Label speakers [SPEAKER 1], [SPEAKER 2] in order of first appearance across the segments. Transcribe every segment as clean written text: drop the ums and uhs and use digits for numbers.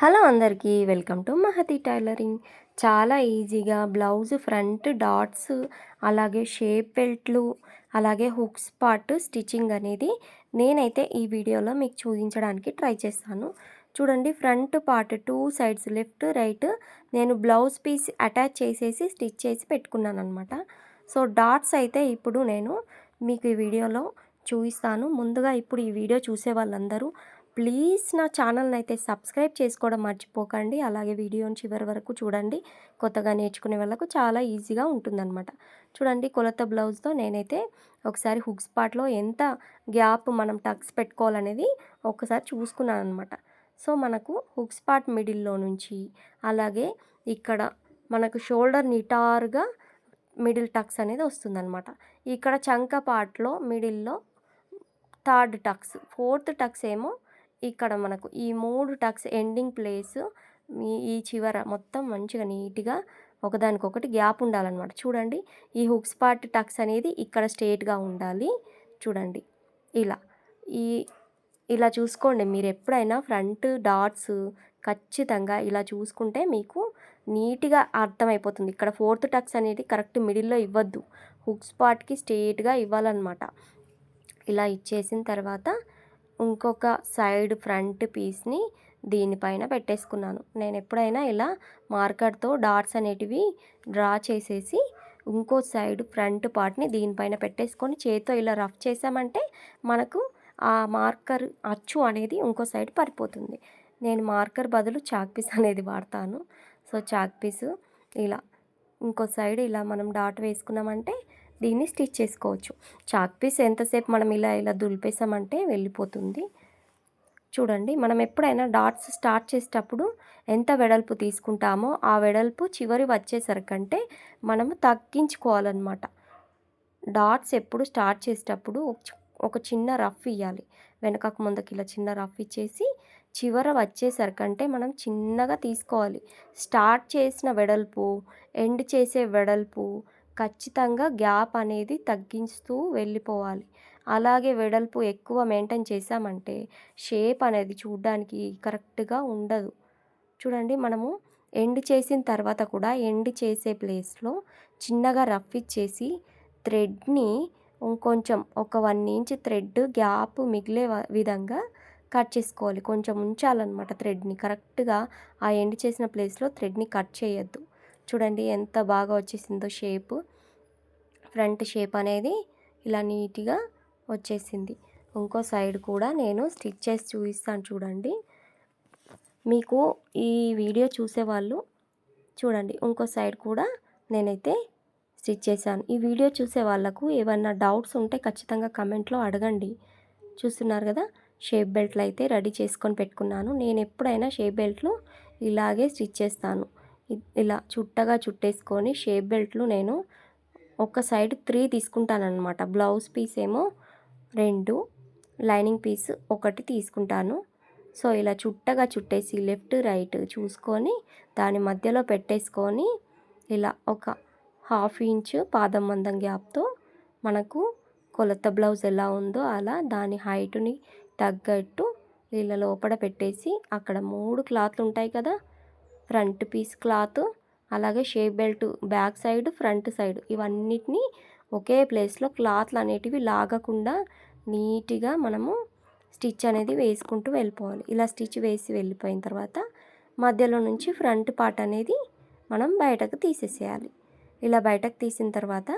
[SPEAKER 1] Hello అందరికీ welcome to Mahathi tailoring. చాలా ఈజీగా బ్లౌజ్ ఫ్రంట్ డాట్స్, అలాగే షేప్ బెల్ట్లు, అలాగే హుక్స్ పార్ట్ స్టిచ్చింగ్ అనేది నేనైతే ఈ వీడియోలో మీకు చూపించడానికి ట్రై చేస్తాను. చూడండి, front part 2 sides left right నేను బ్లౌజ్ పీస్ అటాచ్ చేసేసి స్టిచ్ చేసి పెట్టుకున్నాను అనమాట. సో డాట్స్ అయితే ఇప్పుడు నేను మీకు ఈ వీడియోలో చూపిస్తాను. ముందుగా ఇప్పుడు ఈ వీడియో చూసే వాళ్ళందరూ ప్లీజ్ నా ఛానల్ని అయితే సబ్స్క్రైబ్ చేసుకోవడం మర్చిపోకండి. అలాగే వీడియోని చివరి వరకు చూడండి. కొత్తగా నేర్చుకునే వాళ్ళకు చాలా ఈజీగా ఉంటుందన్నమాట. చూడండి, కొలత బ్లౌజ్తో నేనైతే ఒకసారి హుక్స్ పార్ట్లో ఎంత గ్యాప్ మనం టక్స్ పెట్టుకోవాలనేది ఒకసారి చూసుకున్నాను అనమాట. సో మనకు హుక్స్ పార్ట్ మిడిల్లో నుంచి అలాగే ఇక్కడ మనకు షోల్డర్ నిటారుగా మిడిల్ టక్స్ అనేది వస్తుందన్నమాట. ఇక్కడ చంక పార్ట్లో మిడిల్లో థర్డ్ టక్స్, ఫోర్త్ టక్స్ ఏమో ఇక్కడ మనకు ఈ 3 టక్స్ ఎండింగ్ ప్లేస్ ఈ చివర మొత్తం మంచిగా నీట్గా ఒకదానికొకటి గ్యాప్ ఉండాలన్నమాట. చూడండి, ఈ హుక్స్ పార్ట్ టక్స్ అనేది ఇక్కడ స్ట్రేట్గా ఉండాలి. చూడండి, ఇలా ఈ ఇలా చూసుకోండి. మీరు ఎప్పుడైనా ఫ్రంట్ డాట్స్ ఖచ్చితంగా ఇలా చూసుకుంటే మీకు నీట్గా అర్థమైపోతుంది. ఇక్కడ ఫోర్త్ టక్స్ అనేది కరెక్ట్ మిడిల్లో ఇవ్వద్దు, హుక్స్ పార్ట్కి స్ట్రేట్గా ఇవ్వాలన్నమాట. ఇలా ఇచ్చేసిన తర్వాత ఇంకొక సైడ్ ఫ్రంట్ పీస్ని దీనిపైన పెట్టేసుకున్నాను. నేను ఎప్పుడైనా ఇలా మార్కర్తో డాట్స్ అనేటివి డ్రా చేసేసి ఇంకో సైడ్ ఫ్రంట్ పార్ట్ని దీనిపైన పెట్టేసుకొని చేతితో ఇలా రఫ్ చేసామంటే మనకు ఆ మార్కర్ అచ్చు అనేది ఇంకో సైడ్ పడిపోతుంది. నేను మార్కర్ బదులు చాక్ పీస్ అనేది వాడతాను. సో చాక్ పీసు ఇలా ఇంకో సైడ్ ఇలా మనం డాట్ వేసుకున్నామంటే దీన్ని స్టిచ్ చేసుకోవచ్చు. చాక్ పీస్ ఎంతసేపు మనం ఇలా ఇలా దులిపేసామంటే వెళ్ళిపోతుంది. చూడండి, మనం ఎప్పుడైనా డాట్స్ స్టార్ట్ చేసేటప్పుడు ఎంత వెడల్పు తీసుకుంటామో ఆ వెడల్పు చివరి వచ్చేసరికంటే మనము తగ్గించుకోవాలన్నమాట. డాట్స్ ఎప్పుడు స్టార్ట్ చేసేటప్పుడు ఒక చిన్న రఫ్ ఇవ్వాలి. వెనకకు ముందుకు ఇలా చిన్న రఫ్ ఇచ్చేసి చివర వచ్చేసరికంటే మనం చిన్నగా తీసుకోవాలి. స్టార్ట్ చేసిన వెడల్పు, ఎండ్ చేసే వెడల్పు ఖచ్చితంగా గ్యాప్ అనేది తగ్గిస్తూ వెళ్ళిపోవాలి. అలాగే వెడల్పు ఎక్కువ మెయింటైన్ చేసామంటే షేప్ అనేది చూడడానికి కరెక్ట్గా ఉండదు. చూడండి, మనము ఎండ్ చేసిన తర్వాత కూడా ఎండ్ చేసే ప్లేస్లో చిన్నగా రఫ్ ఇచ్చేసి థ్రెడ్ని ఇంకొంచెం ఒక 1 ఇంచ్ థ్రెడ్ గ్యాప్ మిగిలే విధంగా కట్ చేసుకోవాలి. కొంచెం ఉంచాలన్నమాట థ్రెడ్ని. కరెక్ట్గా ఆ ఎండ్ చేసిన ప్లేస్లో థ్రెడ్ని కట్ చేయొద్దు. చూడండి ఎంత బాగా వచ్చేసిందో షేప్. ఫ్రంట్ షేప్ అనేది ఇలా నీట్గా వచ్చేసింది. ఇంకో సైడ్ కూడా నేను స్టిచ్ చేసి చూపిస్తాను చూడండి. మీకు ఈ వీడియో చూసేవాళ్ళు చూడండి, ఇంకో సైడ్ కూడా నేనైతే స్టిచ్ చేశాను. ఈ వీడియో చూసే వాళ్ళకు ఏమన్నా డౌట్స్ ఉంటే ఖచ్చితంగా కమెంట్లో అడగండి. చూస్తున్నారు కదా, షేప్ బెల్ట్లు అయితే రెడీ చేసుకొని పెట్టుకున్నాను. నేను ఎప్పుడైనా షేప్ బెల్ట్లు ఇలాగే స్టిచ్ చేస్తాను. ఇలా చుట్టగా చుట్టేసుకొని షేప్ బెల్ట్లు నేను ఒక సైడ్ 3 తీసుకుంటానన్నమాట. బ్లౌజ్ పీస్ ఏమో 2, లైనింగ్ పీస్ 1 తీసుకుంటాను. సో ఇలా చుట్టగా చుట్టేసి లెఫ్ట్ రైట్ చూసుకొని దాని మధ్యలో పెట్టేసుకొని ఇలా ఒక 1/2 ఇంచ్ పాదం మందం గ్యాప్తో మనకు కొలత బ్లౌజ్ ఎలా ఉందో అలా దాని హైట్ని తగ్గట్టు ఇలా లోపల పెట్టేసి అక్కడ 3 క్లాత్లు ఉంటాయి కదా, ఫ్రంట్ పీస్ క్లాత్, అలాగే shape belt back side front side ఇవన్నిటిని ఒకే ప్లేస్లో క్లాత్లు అనేటివి లాగకుండా నీట్గా మనము స్టిచ్ అనేది వేసుకుంటూ వెళ్ళిపోవాలి. ఇలా స్టిచ్ వేసి వెళ్ళిపోయిన తర్వాత మధ్యలో నుంచి ఫ్రంట్ పార్ట్ అనేది మనం బయటకు తీసేసేయాలి. ఇలా బయటకు తీసిన తర్వాత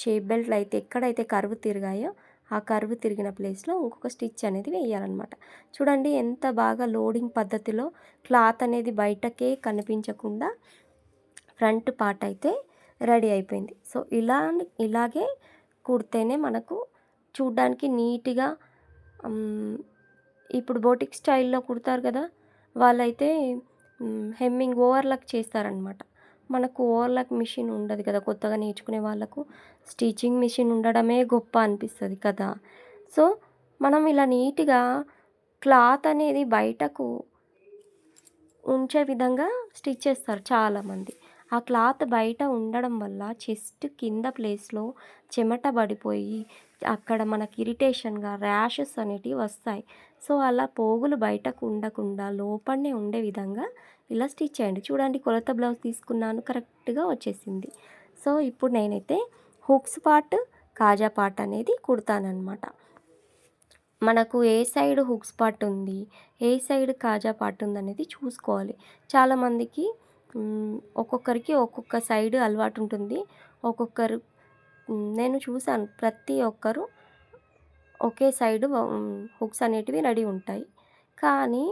[SPEAKER 1] షేప్ బెల్ట్లు అయితే ఎక్కడైతే కర్వ్ తిరిగాయో ఆ కర్వ్ తిరిగిన ప్లేస్లో ఇంకొక స్టిచ్ అనేది వేయాలన్నమాట. చూడండి ఎంత బాగా లోడింగ్ పద్ధతిలో క్లాత్ అనేది బయటకే కనిపించకుండా ఫ్రంట్ పార్ట్ అయితే రెడీ అయిపోయింది. సో ఇలాగే కుడితేనే మనకు చూడ్డానికి నీట్గా, ఇప్పుడు బోటిక్ స్టైల్లో కుడతారు కదా, వాళ్ళైతే హెమ్మింగ్ ఓవర్లాక్ చేస్తారనమాట. మనకు ఓవర్లాక్ మిషన్ ఉండదు కదా, కొత్తగా నేర్చుకునే వాళ్ళకు స్టిచ్చింగ్ మిషన్ ఉండడమే గొప్ప అనిపిస్తుంది కదా. సో మనం ఇలా నీట్గా క్లాత్ అనేది బయటకు ఉంచే విధంగా స్టిచ్ చేస్తారు చాలామంది. ఆ క్లాత్ బయట ఉండడం వల్ల చెస్ట్ కింద ప్లేస్‌లో చెమట పడిపోయి అక్కడ మనకి ఇరిటేషన్‌గా ర్యాషెస్ అనేటివి వస్తాయి. సో, అలా పోగులు బయటకు ఉండకుండా లోపలనే ఉండే విధంగా ఇలా స్టిచ్ చేయండి. చూడండి కొలత బ్లౌజ్ తీసుకున్నాను కరెక్ట్‌గా వచ్చేసింది. సో, ఇప్పుడు నేనైతే హుక్స్ పార్ట్, కాజా పార్ట్ అనేది కుడతాననమాట. మనకు ఏ సైడ్ హుక్స్ పార్ట్ ఉంది, ఏ సైడ్ కాజా పార్ట్ ఉందనేది చూసుకోవాలి. చాలామందికి ఒక్కొక్కరికి ఒక్కొక్క సైడ్ అలవాటు ఉంటుంది. ఒక్కొక్కరు నేను చూసాను ప్రతి ఒక్కరు ఒకే సైడు హుక్స్ అనేటివి రెడీ ఉంటాయి. కానీ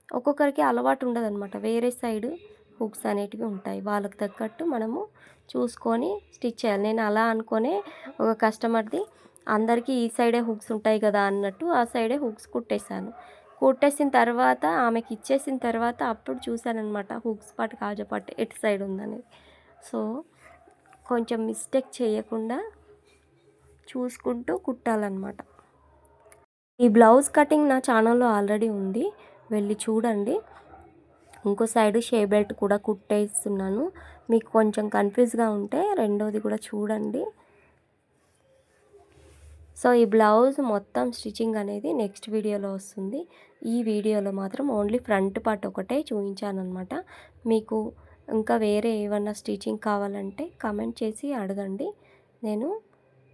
[SPEAKER 1] ఒక్కొక్కరికి అలవాటు ఉండదనమాట. వేరే సైడు హుక్స్ అనేటివి ఉంటాయి. వాళ్ళకి తగ్గట్టు మనము చూసుకొని స్టిచ్ చేయాలి. నేను అలా అనుకునే ఒక కస్టమర్‌ది అందరికీ ఈ సైడే హుక్స్ ఉంటాయి కదా అన్నట్టు ఆ సైడే హుక్స్ కుట్టేశాను. కుట్టేసిన తర్వాత ఆమెకి ఇచ్చేసిన తర్వాత అప్పుడు చూశాననమాట హుక్స్ పార్ట్, కాజా పార్ట్ ఎటు సైడ్ ఉందనేది. సో, కొంచెం మిస్టేక్ చేయకుండా చూసుకుంటూ కుట్టాలన్నమాట. ఈ బ్లౌజ్ కటింగ్ నా ఛానల్లో ఆల్రెడీ ఉంది. వెళ్ళి చూడండి. ఇంకో సైడు షే బెల్ట్ కూడా కుట్టేస్తున్నాను. మీకు కొంచెం కన్‌ఫ్యూజ్‌గా ఉంటే రెండోది కూడా చూడండి. సో, ఈ బ్లౌజ్ మొత్తం స్టిచ్చింగ్ అనేది నెక్స్ట్ వీడియోలో వస్తుంది. ఈ వీడియోలో మాత్రం ఓన్లీ ఫ్రంట్ పార్ట్ ఒకటే చూయించాననమాట. మీకు ఇంకా వేరే ఏమన్నా స్టిచ్చింగ్ కావాలంటే కామెంట్ చేసి అడగండి. నేను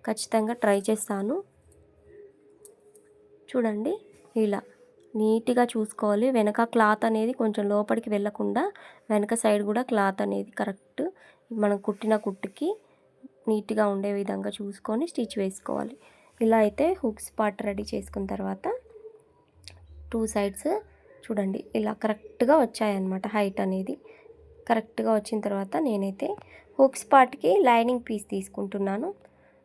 [SPEAKER 1] ఖచ్చితంగా ట్రై చేస్తాను. చూడండి ఇలా నీట్‌గా చూసుకోవాలి. వెనక క్లాత్ అనేది కొంచెం లోపలికి వెళ్ళకుండా వెనక సైడ్ కూడా క్లాత్ అనేది కరెక్ట్ మనం కుట్టిన కుట్టుకి నీట్‌గా ఉండే విధంగా చూసుకొని స్టిచ్ వేసుకోవాలి. ఇలా అయితే హుక్స్ పార్ట్ రెడీ చేసుకున్న తర్వాత 2 సైడ్స్ చూడండి ఇలా కరెక్ట్‌గా వచ్చాయన్నమాట. హైట్ అనేది కరెక్ట్‌గా వచ్చిన తర్వాత నేనైతే హుక్స్ పార్ట్‌కి లైనింగ్ పీస్ తీసుకుంటున్నాను.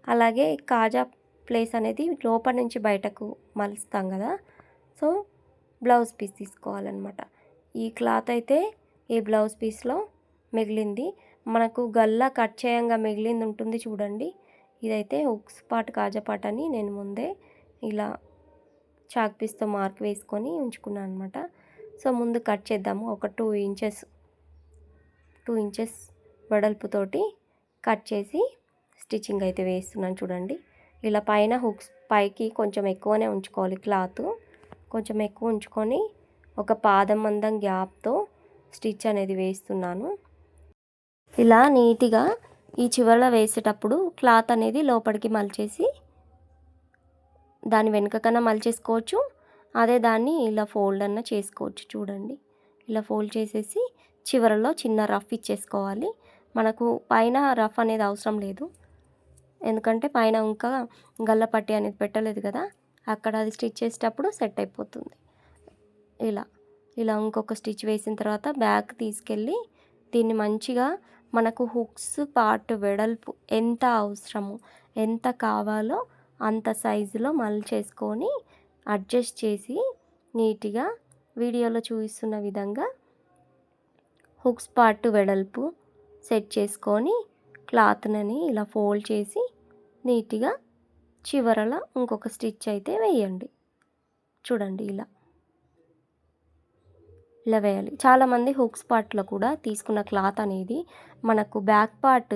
[SPEAKER 1] అలాగే కాజా ప్లేస్ అనేది లోపల నుంచి బయటకు మలుస్తాం కదా. సో, బ్లౌజ్ పీస్ తీసుకోవాలన్నమాట. ఈ క్లాత్ అయితే ఈ బ్లౌజ్ పీస్లో మిగిలింది. మనకు గల్లా కట్ చేయంగా మిగిలింది ఉంటుంది చూడండి. ఇదైతే హుక్స్ పార్ట్, కాజా పార్ట్ అని నేను ముందే ఇలా చాక్ పీస్తో మార్క్ వేసుకొని ఉంచుకున్నాను అనమాట. సో, ముందు కట్ చేద్దాము. ఒక 2 ఇంచెస్ వెడల్పుతోటి కట్ చేసి స్టిచ్చింగ్ అయితే వేస్తున్నాను చూడండి. ఇలా పైన హుక్స్ పైకి కొంచెం ఎక్కువనే ఉంచుకోవాలి క్లాత్. కొంచెం ఎక్కువ ఉంచుకొని ఒక పాదం మందం గ్యాప్తో స్టిచ్ అనేది వేస్తున్నాను. ఇలా నీట్‌గా ఈ చివరలో వేసేటప్పుడు క్లాత్ అనేది లోపలికి మలిచేసి దాని వెనుకకన్నా మలిచేసుకోవచ్చు. అదే దాన్ని ఇలా ఫోల్డ్ అన్నా చేసుకోవచ్చు చూడండి. ఇలా ఫోల్డ్ చేసేసి చివరలో చిన్న రఫ్ ఇచ్చేసుకోవాలి. మనకు పైన రఫ్ అనేది అవసరం లేదు. ఎందుకంటే పైన ఇంకా గల్ల పట్టీ అనేది పెట్టలేదు కదా. అక్కడ అది స్టిచ్ చేసేటప్పుడు సెట్ అయిపోతుంది. ఇలా ఇంకొక స్టిచ్ వేసిన తర్వాత బ్యాక్ తీసుకెళ్ళి దీన్ని మంచిగా మనకు హుక్స్ పార్ట్ వెడల్పు ఎంత అవసరమో ఎంత కావాలో అంత సైజులో మలిచేసుకొని అడ్జస్ట్ చేసి నీట్‌గా వీడియోలో చూపిస్తున్న విధంగా హుక్స్ పార్ట్ వెడల్పు సెట్ చేసుకొని క్లాత్‌ని ఇలా ఫోల్డ్ చేసి నీట్‌గా చివరల ఇంకొక స్టిచ్ అయితే వేయండి. చూడండి ఇలా వేయాలి. చాలామంది హుక్స్ పార్ట్‌లో కూడా తీసుకున్న క్లాత్ అనేది మనకు బ్యాక్ పార్ట్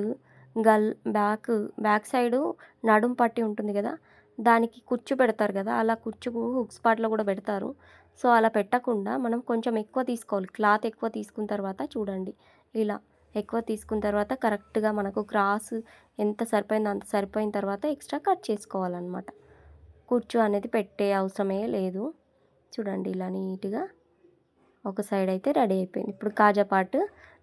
[SPEAKER 1] బ్యాక్ సైడు నడుం పట్టి ఉంటుంది కదా. దానికి కుచ్చు పెడతారు కదా. అలా కుచ్చు హుక్స్ పార్ట్‌లో కూడా పెడతారు. సో, అలా పెట్టకుండా మనం కొంచెం ఎక్కువ తీసుకోవాలి. క్లాత్ ఎక్కువ తీసుకున్న తర్వాత చూడండి ఇలా ఎక్కువ తీసుకున్న తర్వాత కరెక్ట్‌గా మనకు క్రాస్ ఎంత సరిపోయిందో అంత సరిపోయిన తర్వాత ఎక్స్ట్రా కట్ చేసుకోవాలన్నమాట. కుచ్చు అనేది పెట్టే అవసరమే లేదు. చూడండి ఇలా నీట్‌గా ఒక సైడ్ అయితే రెడీ అయిపోయింది. ఇప్పుడు కాజా పార్ట్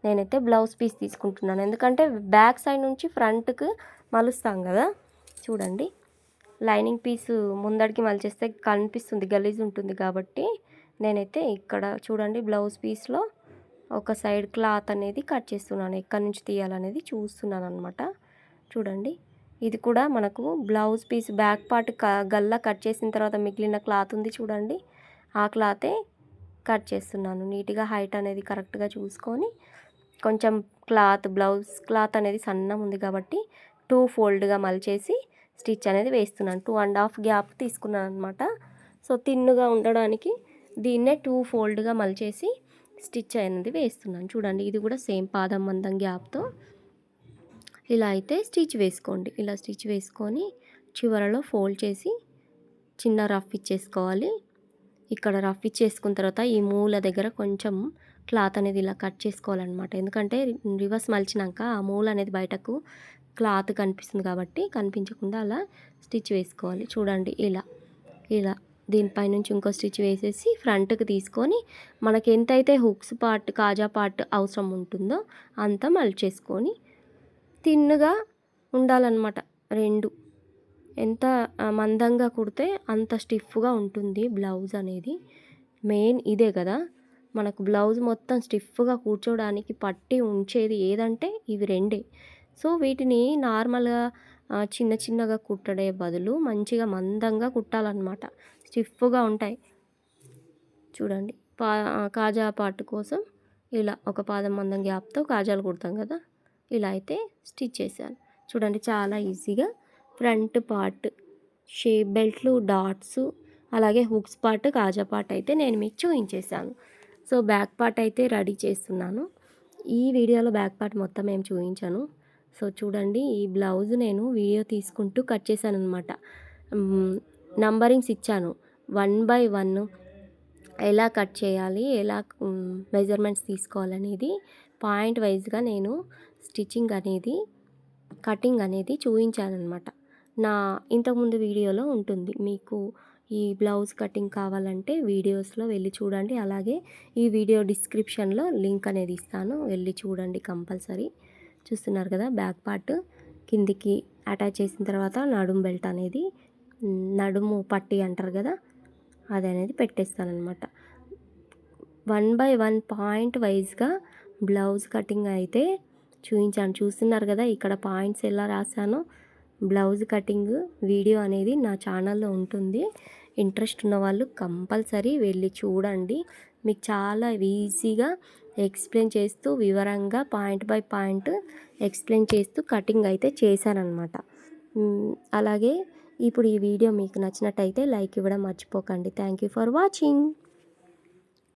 [SPEAKER 1] నేనైతే బ్లౌజ్ పీస్ తీసుకుంటున్నాను. ఎందుకంటే బ్యాక్ సైడ్ నుంచి ఫ్రంట్‌కి మలుస్తాం కదా. చూడండి లైనింగ్ పీసు ముందడికి మలిచేస్తే కనిపిస్తుంది, గలీజ్ ఉంటుంది కాబట్టి నేనైతే ఇక్కడ చూడండి బ్లౌజ్ పీస్లో ఒక సైడ్ క్లాత్ అనేది కట్ చేస్తున్నాను. ఎక్కడి నుంచి తీయాలనేది చూస్తున్నాను అనమాట. చూడండి ఇది కూడా మనకు బ్లౌజ్ పీస్ బ్యాక్ పార్ట్ గల్లా కట్ చేసిన తర్వాత మిగిలిన క్లాత్ ఉంది చూడండి. ఆ క్లాతే కట్ చేస్తున్నాను. నీట్‌గా హైట్ అనేది కరెక్ట్‌గా చూసుకొని కొంచెం బ్లౌజ్ క్లాత్ అనేది సన్నగా ఉంది కాబట్టి 2 ఫోల్డ్‌గా మలిచేసి స్టిచ్ అనేది వేస్తున్నాను. 2 1/2 గ్యాప్ తీసుకున్నాను అనమాట. సో, థిన్‌గా ఉండడానికి దీన్నే 2 ఫోల్డ్‌గా మలిచేసి స్టిచ్ అనేది వేస్తున్నాను. చూడండి ఇది కూడా సేమ్ పాదం మందం గ్యాప్‌తో ఇలా అయితే స్టిచ్ వేసుకోండి. ఇలా స్టిచ్ వేసుకొని చివరలో ఫోల్డ్ చేసి చిన్న రఫ్ ఇచ్చేసుకోవాలి. ఇక్కడ రఫ్ ఇచ్చేసుకున్న తర్వాత ఈ మూల దగ్గర కొంచెం క్లాత్ అనేది ఇలా కట్ చేసుకోవాలన్నమాట. ఎందుకంటే రివర్స్ మలిచినాక ఆ మూల అనేది బయటకు క్లాత్ కనిపిస్తుంది కాబట్టి కనిపించకుండా అలా స్టిచ్ వేసుకోవాలి. చూడండి ఇలా దీనిపై నుంచి ఇంకో స్టిచ్ వేసేసి ఫ్రంట్కి తీసుకొని మనకి ఎంతైతే హుక్స్ పార్ట్ కాజా పార్ట్ అవసరం ఉంటుందో అంత మలిచేసుకొని థిన్‌గా ఉండాలన్నమాట 2. ఎంత మందంగా కుడితే అంత స్టిఫ్‌గా ఉంటుంది బ్లౌజ్ అనేది. మెయిన్ ఇదే కదా! మనకు బ్లౌజ్ మొత్తం స్టిఫ్‌గా కూర్చోడానికి పట్టి ఉంచేది ఏదంటే ఇవి 2. సో, వీటిని నార్మల్‌గా చిన్న చిన్నగా కుట్టడే బదులు మంచిగా మందంగా కుట్టాలన్నమాట. స్టిఫ్‌గా ఉంటాయి. చూడండి కాజా పార్ట్ కోసం ఇలా ఒక పాదం మందం గ్యాప్‌తో కాజాలు కుడతాం కదా! ఇలా అయితే స్టిచ్ చేశాను. చూడండి చాలా ఈజీగా ఫ్రంట్ పార్ట్ షేప్ బెల్ట్లు, డాట్స్ అలాగే హుక్స్ పార్ట్, కాజా పార్ట్ అయితే నేను మీకు చూయించేశాను. సో, బ్యాక్ పార్ట్ అయితే రెడీ చేస్తున్నాను. ఈ వీడియోలో బ్యాక్ పార్ట్ మొత్తం ఏం చూయించను. సో, చూడండి ఈ బ్లౌజ్ నేను వీడియో తీసుకుంటూ కట్ చేశాననమాట. నంబరింగ్స్ ఇచ్చాను. 1/1 ఎలా కట్ చేయాలి, ఎలా మెజర్మెంట్స్ తీసుకోవాలనేది పాయింట్ వైజ్‌గా నేను స్టిచ్చింగ్ అనేది, కటింగ్ అనేది చూయించాననమాట. నా ఇంతకుముందు వీడియోలో ఉంటుంది. మీకు ఈ బ్లౌజ్ కటింగ్ కావాలంటే వీడియోస్‌లో వెళ్ళి చూడండి. అలాగే ఈ వీడియో డిస్క్రిప్షన్‌లో లింక్ అనేది ఇస్తాను. వెళ్ళి చూడండి కంపల్సరీ. చూస్తున్నారు కదా! బ్యాక్ పార్ట్ కిందికి అటాచ్ చేసిన తర్వాత నడుము బెల్ట్ అనేది నడుము పట్టీ అంటారు కదా! అదనేది పెట్టేస్తాననమాట. 1/1 పాయింట్ వైజ్‌గా బ్లౌజ్ కటింగ్ అయితే చూయించాను. చూస్తున్నారు కదా! ఇక్కడ పాయింట్స్ ఎలా రాసానో. బ్లౌజ్ కటింగ్ వీడియో అనేది నా ఛానల్లో ఉంటుంది. ఇంట్రెస్ట్ ఉన్నవాళ్ళు కంపల్సరీ వెళ్ళి చూడండి. మీకు చాలా ఈజీగా ఎక్స్ప్లెయిన్ చేస్తూ వివరంగా పాయింట్ బై పాయింట్ ఎక్స్ప్లెయిన్ చేస్తూ కటింగ్ అయితే చేశాననమాట. అలాగే ఇప్పుడు ఈ వీడియో మీకు నచ్చినట్టయితే లైక్ ఇవ్వడం మర్చిపోకండి. Thank you for watching.